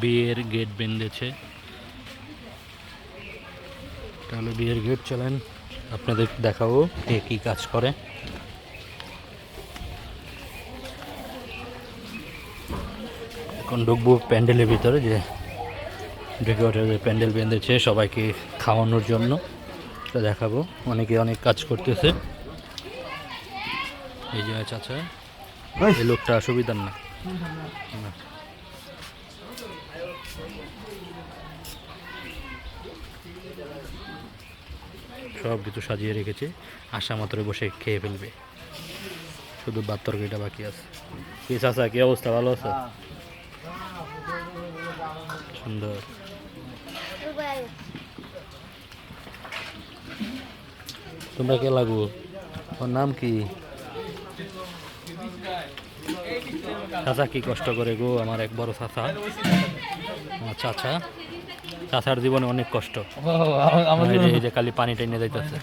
বিয়ের গেট বেঁধেছে। তাহলে বিয়ের গেট চলেন আপনাদের দেখাবো কে কী কাজ করে। এখন ঢুকবো প্যান্ডেলের ভিতরে, যে ঢুকে ওঠে যে প্যান্ডেল বেঁধেছে সবাইকে খাওয়ানোর জন্য, এটা দেখাবো। অনেকে অনেক কাজ করতেছে। এই যে চাচা, এই লোকটা সুবিধার না। সব কিছু সাজিয়ে রেখেছে, আসা মাত্র বসে খেয়ে ফেলবে। শুধু ভাত তরকারিটা বাকি আছে। কি চাচা, কি অবস্থা, ভালো আছে? সুন্দর। তোমরা কে লাগু? ওর নাম কি? চাচা কি কষ্ট করে গো, আমার এক বড় চাচা। চাচা, চাচার জীবনে অনেক কষ্ট। এই যে খালি পানি টেনে যাইতেছে।